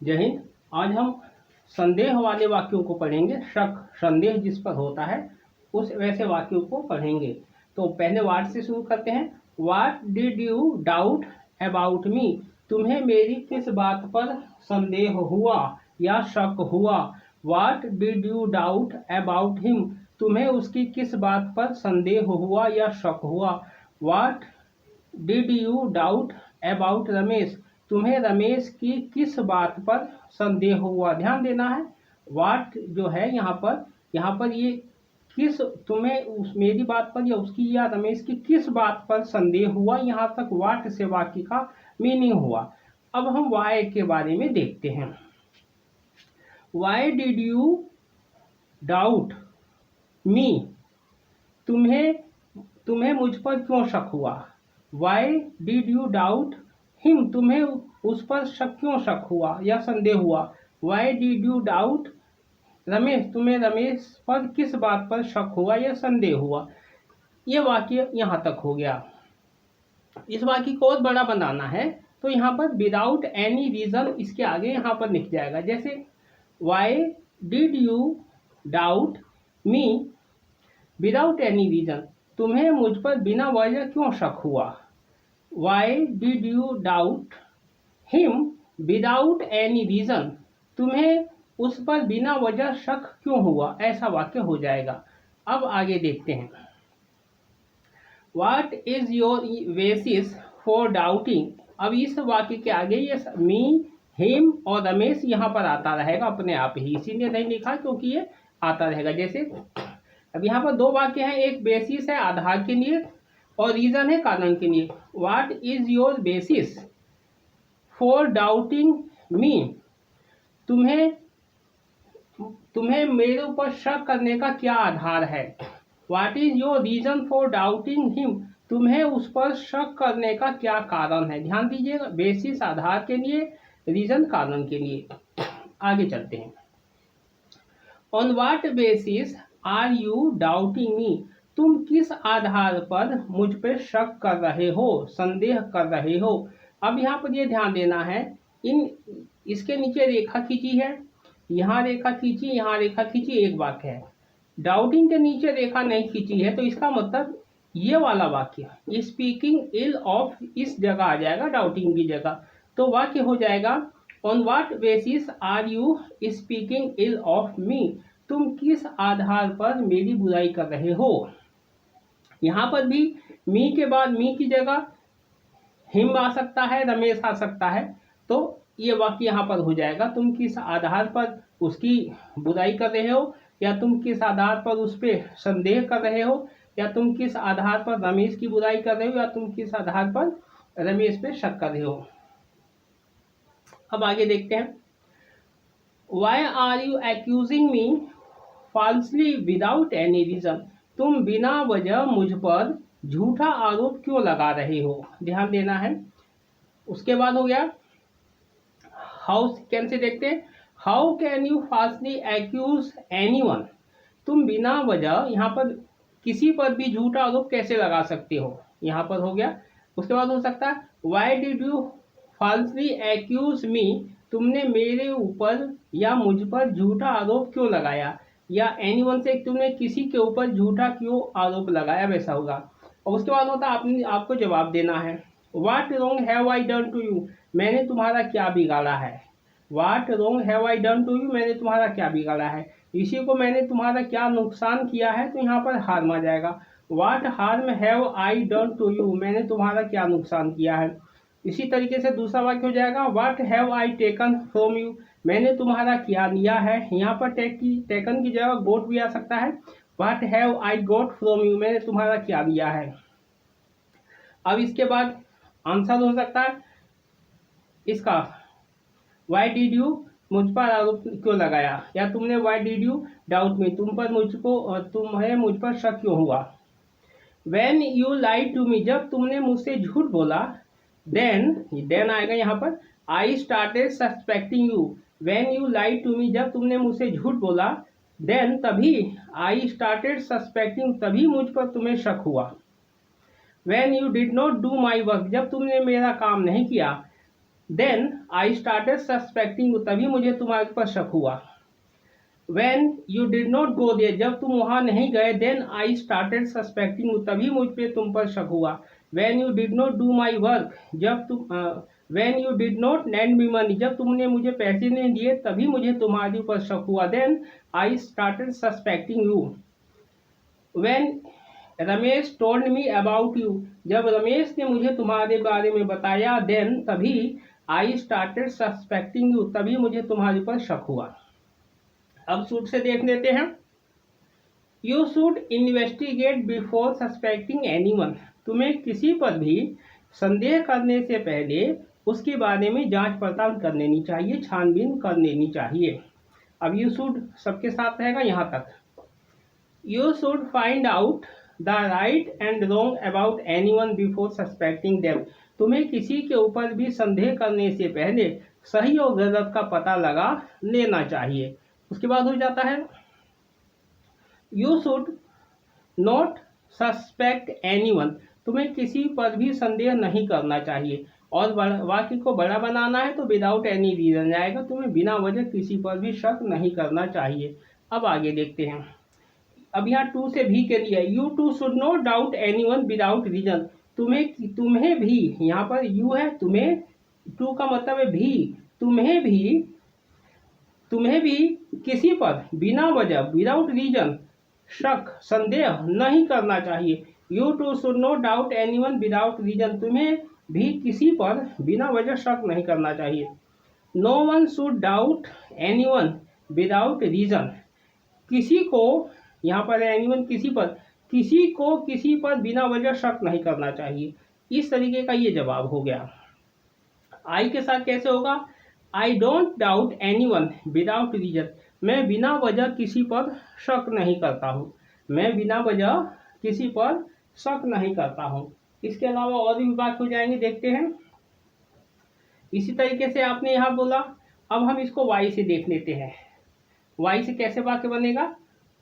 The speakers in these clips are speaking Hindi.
जय हिंद। आज हम संदेह वाले वाक्यों को पढ़ेंगे। शक संदेह जिस पर होता है उस वैसे वाक्यों को पढ़ेंगे। तो पहले वाट से शुरू करते हैं। What did you doubt about me? तुम्हें मेरी किस बात पर संदेह हुआ या शक हुआ? What did you doubt about him? तुम्हें उसकी किस बात पर संदेह हुआ या शक हुआ? What did you doubt about Ramesh? तुम्हें रमेश की किस बात पर संदेह हुआ? ध्यान देना है, वाट जो है यहाँ पर ये किस, तुम्हें उस मेरी बात पर या उसकी या रमेश की किस बात पर संदेह हुआ, यहाँ तक वाट से वाक्य का मीनिंग हुआ। अब हम वाई के बारे में देखते हैं। Y did you doubt me? तुम्हें मुझ पर क्यों शक हुआ? Why did you doubt him? तुम्हें उस पर क्यों शक हुआ या संदेह हुआ? Why did you doubt Ramesh? तुम्हें रमेश पर किस बात पर शक हुआ या संदेह हुआ? यह वाक्य यहाँ तक हो गया। इस वाक्य को और बड़ा बनाना है तो यहाँ पर विदाउट एनी रीजन इसके आगे यहाँ पर लिख जाएगा। जैसे why did you doubt me without any reason? तुम्हें मुझ पर बिना वजह क्यों शक हुआ? Why did you doubt him without any reason? तुम्हें उस पर बिना वजह शक क्यों हुआ? ऐसा वाक्य हो जाएगा। अब आगे देखते हैं। What is your basis for doubting? अब इस वाक्य के आगे ये मी, हिम और रमेश यहाँ पर आता रहेगा अपने आप ही, इसीलिए नहीं लिखा क्योंकि ये आता रहेगा। जैसे अब यहाँ पर दो वाक्य हैं, एक बेसिस है आधार के लिए और रीजन है कारण के लिए। What is your basis for doubting me? तुम्हें मेरे ऊपर शक करने का क्या आधार है? What is your reason for doubting him? तुम्हें उस पर शक करने का क्या कारण है? ध्यान दीजिएगा, बेसिस आधार के लिए, रीजन कारण के लिए। आगे चलते हैं। On what basis are you doubting me? तुम किस आधार पर मुझ पर शक कर रहे हो, संदेह कर रहे हो? अब यहाँ पर ये ध्यान देना है, इसके नीचे रेखा खींची है, यहाँ रेखा खींची, यहाँ रेखा खींची, एक वाक्य है। डाउटिंग के नीचे रेखा नहीं खींची है तो इसका मतलब ये वाला वाक्य स्पीकिंग इल ऑफ इस जगह आ जाएगा, डाउटिंग की जगह। तो वाक्य हो जाएगा on what basis are you speaking ill of me? तुम किस आधार पर मेरी बुराई कर रहे हो? यहाँ पर भी मी के बाद मी की जगह हिम आ सकता है, रमेश आ सकता है। तो ये वाक्य यहाँ पर हो जाएगा, तुम किस आधार पर उसकी बुराई कर रहे हो, या तुम किस आधार पर उस पर संदेह कर रहे हो, या तुम किस आधार पर रमेश की बुराई कर रहे हो, या तुम किस आधार पर रमेश पे शक कर रहे हो। अब आगे देखते हैं। Why are you accusing me falsely without any reason? तुम बिना वजह मुझ पर झूठा आरोप क्यों लगा रहे हो? ध्यान देना है। उसके बाद हो गया हाउ कैन से देखते हैं। How can you falsely accuse anyone? तुम बिना वजह यहाँ पर किसी पर भी झूठा आरोप कैसे लगा सकते हो? यहाँ पर हो गया। उसके बाद हो सकता है why did you falsely accuse me? तुमने मेरे ऊपर या मुझ पर झूठा आरोप क्यों लगाया? या एनीवन से तुमने किसी के ऊपर झूठा क्यों आरोप लगाया, वैसा होगा। और उसके बाद होता है आपको जवाब देना है। What wrong have I done to you? मैंने तुम्हारा क्या बिगाड़ा है? What wrong have I done to you? मैंने तुम्हारा क्या बिगाड़ा है? इसी को मैंने तुम्हारा क्या नुकसान किया है, तो यहाँ पर हार्म आ जाएगा। What harm have I done to you? मैंने तुम्हारा क्या नुकसान किया है। इसी तरीके से दूसरा वाक्य हो जाएगा what have I taken from you? मैंने तुम्हारा क्या लिया है। यहाँ पर टेकन की जगह गोट भी आ सकता है। What have I got from you? मैंने तुम्हारा क्या लिया है। अब इसके बाद आंसर हो सकता है इसका वाई डिड यू? मुझ पर आरोप क्यों लगाया, या तुमने why did you doubt me? तुम्हें मुझ पर शक क्यों हुआ। When you lied to me? जब तुमने मुझसे झूठ बोला। देन आएगा यहाँ पर I started suspecting you. When you lied to me? जब तुमने मुझसे झूठ बोला। देन तभी आई स्टार्टेड सस्पेक्टिंग, तभी मुझ पर तुम्हें शक हुआ। When you did not do my work? जब तुमने मेरा काम नहीं किया। Then I started suspecting you, तभी मुझे तुम्हारे ऊपर शक हुआ। When you did not go there, जब तुम वहां नहीं गए, then I started suspecting you, तभी मुझ पे तुम पर शक हुआ। When you did not do my work, जब तुम when you did not lend me money, जब तुमने मुझे पैसे नहीं दिए, तभी मुझे तुम्हारे ऊपर शक हुआ। Then I started suspecting you. When Ramesh told me about you, जब रमेश ने मुझे तुम्हारे बारे में बताया, then तभी I started suspecting you, तभी मुझे तुम्हारे ऊपर शक हुआ। अब शुड से देख लेते हैं। You should investigate before suspecting anyone, तुम्हें किसी पर भी संदेह करने से पहले उसके बारे में जांच पड़ताल कर लेनी चाहिए, छानबीन कर लेनी चाहिए। अब यू शुड सबके साथ रहेगा यहाँ तक। You should find out the right and wrong about anyone before suspecting them, तुम्हें किसी के ऊपर भी संदेह करने से पहले सही और गलत का पता लगा लेना चाहिए। उसके बाद हो जाता है you should not suspect anyone, तुम्हें किसी पर भी संदेह नहीं करना चाहिए। और वाक्य को बड़ा बनाना है तो विदाउट एनी रीजन जाएगा, तुम्हें बिना वजह किसी पर भी शक नहीं करना चाहिए। अब आगे देखते हैं। अब यहाँ टू से भी के लिए you too should not doubt anyone without reason, तुम्हें भी, यहाँ पर यू है, तुम्हें, टू का मतलब है भी, तुम्हें भी किसी पर बिना वजह विदाउट रीजन शक संदेह नहीं करना चाहिए। You too should not doubt anyone without reason, तुम्हें भी किसी पर बिना वजह शक नहीं करना चाहिए। No one should doubt anyone without reason, किसी को, यहाँ पर एनीवन किसी पर, किसी को किसी पर बिना वजह शक नहीं करना चाहिए। इस तरीके का ये जवाब हो गया। आई के साथ कैसे होगा? I don't doubt anyone without reason, मैं बिना वजह किसी पर शक नहीं करता हूँ, मैं बिना वजह किसी पर शक नहीं करता हूँ। इसके अलावा और भी बात हो जाएंगे, देखते हैं। इसी तरीके से आपने यहाँ बोला। अब हम इसको वाई से देख लेते हैं। वाई से कैसे वाक्य बनेगा?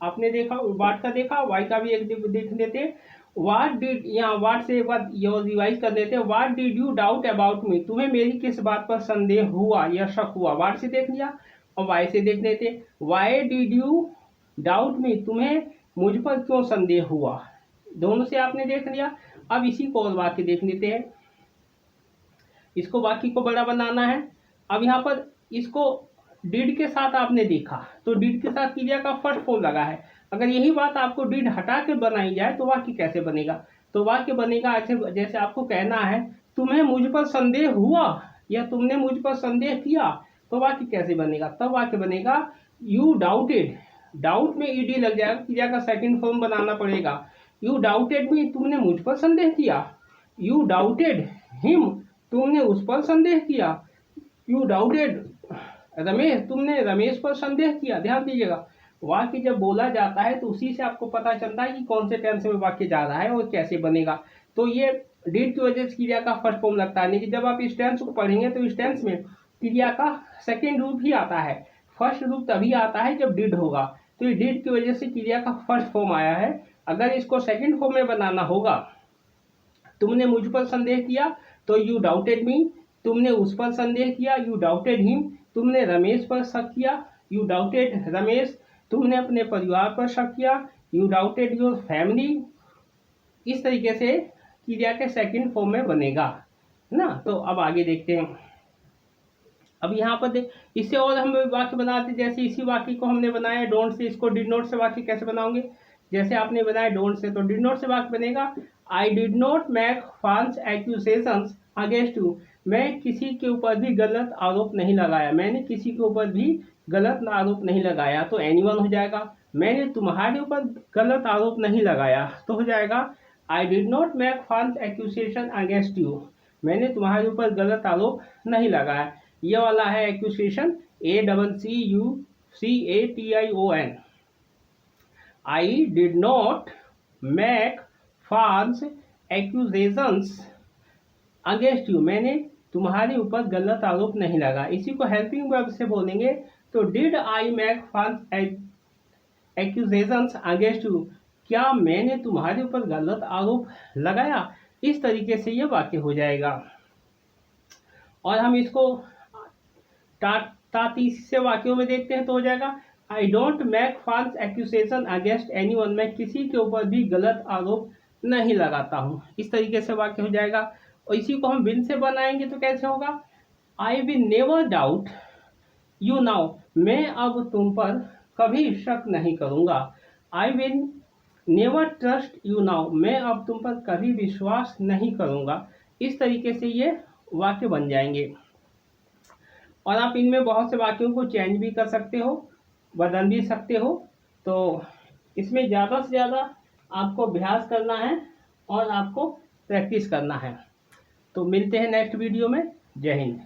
आपने देखा, वाट का देखा, वाई का भी एक देख लेते हैं। वाट डिड, यहाँ वाट से एक बार रिवाइज कर देते हैं। What did you doubt about me, तुम्हें मेरी किस बात पर संदेह हुआ या शक हुआ? वाट से देख लिया। और वाई से देख लेते हैं। Y did you doubt me, तुम्हें मुझ पर क्यों संदेह हुआ? दोनों से आपने देख लिया। अब इसी को और वाक्य देख लेते हैं। इसको वाक्य को बड़ा बनाना है। अब यहाँ पर इसको डिड के साथ आपने देखा, तो डिड के साथ क्रिया का फर्स्ट फॉर्म लगा है। अगर यही बात आपको डिड हटा के बनाई जाए तो वाक्य कैसे बनेगा? तो वाक्य बनेगा ऐसे, जैसे आपको कहना है तुम्हें मुझ पर संदेह हुआ या तुमने मुझ पर संदेह किया, तो वाक्य कैसे बनेगा? तब वाक्य बनेगा यू डाउटेड, डाउट में ईडी लग जाएगा, क्रिया का सेकंड फॉर्म बनाना पड़ेगा। यू डाउटेड मी, तुमने मुझ पर संदेह किया। यू डाउटेड हिम, तुमने उस पर संदेह किया। यू डाउटेड रमेश, तुमने रमेश पर संदेह किया। ध्यान दीजिएगा, वाक्य जब बोला जाता है तो उसी से आपको पता चलता है कि कौन से टेंस में वाक्य जा रहा है और कैसे बनेगा। तो ये डिड की वजह से क्रिया का फर्स्ट फॉर्म लगता है, लेकिन जब आप इस टेंस को पढ़ेंगे तो इस टेंस में क्रिया का सेकेंड रूप ही आता है। फर्स्ट रूप तभी आता है जब डिड होगा। तो ये डिड की वजह से क्रिया का फर्स्ट फॉर्म आया है। अगर इसको सेकेंड फॉर्म में बनाना होगा, तुमने मुझ पर संदेह किया तो यू डाउटेड मी, तुमने उस पर संदेह किया, यू डाउटेड हिम, तुमने रमेश पर शक किया, यू डाउटेड रमेश, तुमने अपने परिवार पर शक किया, यू डाउटेड योर फैमिली। इस तरीके से क्रिया के सेकंड फॉर्म में बनेगा ना। तो अब आगे देखते हैं। अब यहाँ पर इससे और हम वाक्य बनाते, जैसे इसी वाक्य को हमने बनाया डोंट से, इसको डिड नॉट से वाक्य कैसे बनाओगे? जैसे आपने बनाया डोंट से, तो डिड नॉट से वाक्य बनेगा I did not make false accusations against you, मैं किसी के ऊपर भी गलत आरोप नहीं लगाया, मैंने किसी के ऊपर भी गलत आरोप नहीं लगाया, तो एनीवन हो जाएगा। मैंने तुम्हारे ऊपर गलत आरोप नहीं लगाया, तो हो जाएगा I did not make false accusation against you, मैंने तुम्हारे ऊपर गलत आरोप नहीं लगाया। ये वाला है accusation, ACCUSATION। I did not make false accusations against you, मैंने तुम्हारे ऊपर गलत आरोप नहीं लगा। इसी को हेल्पिंग वर्ब से बोलेंगे तो did I make false accusations against you, क्या मैंने तुम्हारे ऊपर गलत आरोप लगाया? इस तरीके से यह वाक्य हो जाएगा। और हम इसको तीसरे वाक्यों में देखते हैं तो हो जाएगा I don't make false accusation against anyone, मैं किसी के ऊपर भी गलत आरोप नहीं लगाता हूँ। इस तरीके से वाक्य हो जाएगा। और इसी को हम विल से बनाएंगे तो कैसे होगा, I will never doubt you now, मैं अब तुम पर कभी शक नहीं करूंगा। I will never trust you now, मैं अब तुम पर कभी विश्वास नहीं करूंगा। इस तरीके से ये वाक्य बन जाएंगे। और आप इनमें बहुत से वाक्यों को चेंज भी कर सकते हो, बदल भी सकते हो। तो इसमें ज़्यादा से ज़्यादा आपको अभ्यास करना है और आपको प्रैक्टिस करना है। तो मिलते हैं नेक्स्ट वीडियो में। जय हिंद।